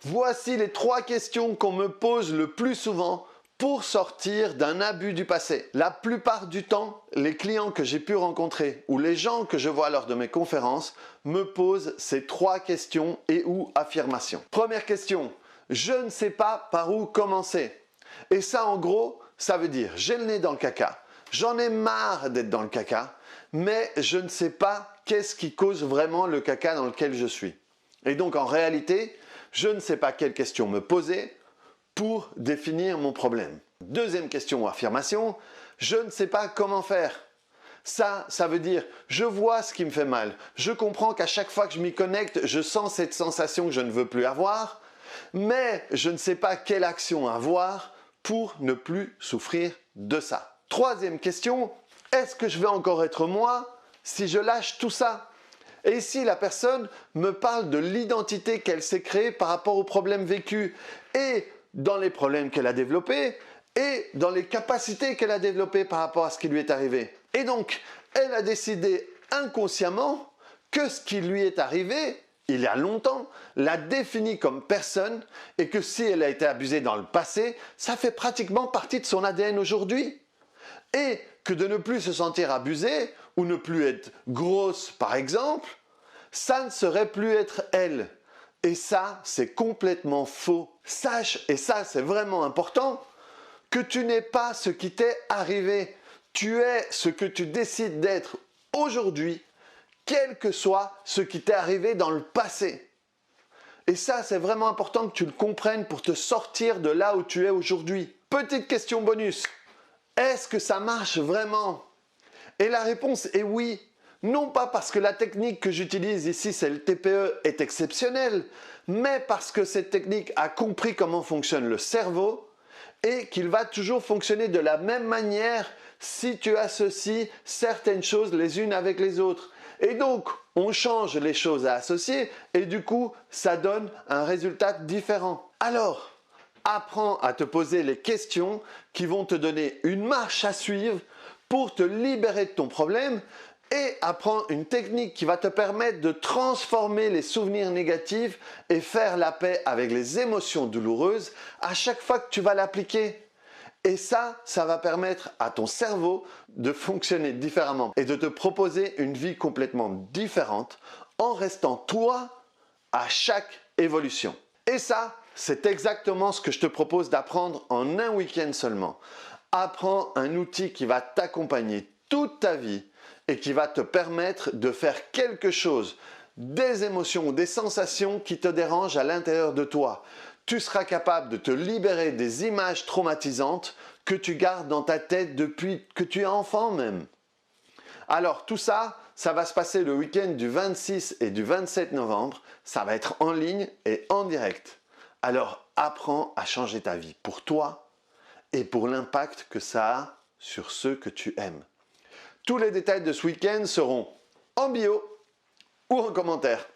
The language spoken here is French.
Voici les 3 questions qu'on me pose le plus souvent pour sortir d'un abus du passé. La plupart du temps, les clients que j'ai pu rencontrer ou les gens que je vois lors de mes conférences me posent ces 3 questions et ou affirmations. Première question, je ne sais pas par où commencer. Et ça, en gros, ça veut dire j'ai le nez dans le caca, j'en ai marre d'être dans le caca, mais je ne sais pas qu'est-ce qui cause vraiment le caca dans lequel je suis. Et donc, en réalité, je ne sais pas quelle question me poser pour définir mon problème. Deuxième question ou affirmation, je ne sais pas comment faire. Ça veut dire, je vois ce qui me fait mal. Je comprends qu'à chaque fois que je m'y connecte, je sens cette sensation que je ne veux plus avoir, mais je ne sais pas quelle action avoir pour ne plus souffrir de ça. Troisième question, est-ce que je vais encore être moi si je lâche tout ça ? Et ici, la personne me parle de l'identité qu'elle s'est créée par rapport aux problèmes vécus et dans les problèmes qu'elle a développés et dans les capacités qu'elle a développées par rapport à ce qui lui est arrivé. Et donc, elle a décidé inconsciemment que ce qui lui est arrivé, il y a longtemps, l'a définie comme personne et que si elle a été abusée dans le passé, ça fait pratiquement partie de son ADN aujourd'hui. Et que de ne plus se sentir abusée ou ne plus être grosse par exemple, ça ne serait plus être elle. Et ça, c'est complètement faux. Sache, et ça c'est vraiment important, que tu n'es pas ce qui t'est arrivé. Tu es ce que tu décides d'être aujourd'hui, quel que soit ce qui t'est arrivé dans le passé. Et ça, c'est vraiment important que tu le comprennes pour te sortir de là où tu es aujourd'hui. Petite question bonus. Est-ce que ça marche vraiment? Et la réponse est oui. Non pas parce que la technique que j'utilise ici, c'est le TPE, est exceptionnelle, mais parce que cette technique a compris comment fonctionne le cerveau et qu'il va toujours fonctionner de la même manière si tu associes certaines choses les unes avec les autres. Et donc, on change les choses à associer et du coup, ça donne un résultat différent. Alors, apprends à te poser les questions qui vont te donner une marche à suivre pour te libérer de ton problème et apprends une technique qui va te permettre de transformer les souvenirs négatifs et faire la paix avec les émotions douloureuses à chaque fois que tu vas l'appliquer. Et ça va permettre à ton cerveau de fonctionner différemment et de te proposer une vie complètement différente en restant toi à chaque évolution. Et ça, c'est exactement ce que je te propose d'apprendre en un week-end seulement. Apprends un outil qui va t'accompagner toute ta vie et qui va te permettre de faire quelque chose, des émotions ou des sensations qui te dérangent à l'intérieur de toi. Tu seras capable de te libérer des images traumatisantes que tu gardes dans ta tête depuis que tu es enfant même. Alors tout ça, ça va se passer le week-end du 26 et du 27 novembre. Ça va être en ligne et en direct. Alors apprends à changer ta vie pour toi et pour l'impact que ça a sur ceux que tu aimes. Tous les détails de ce week-end seront en bio ou en commentaire.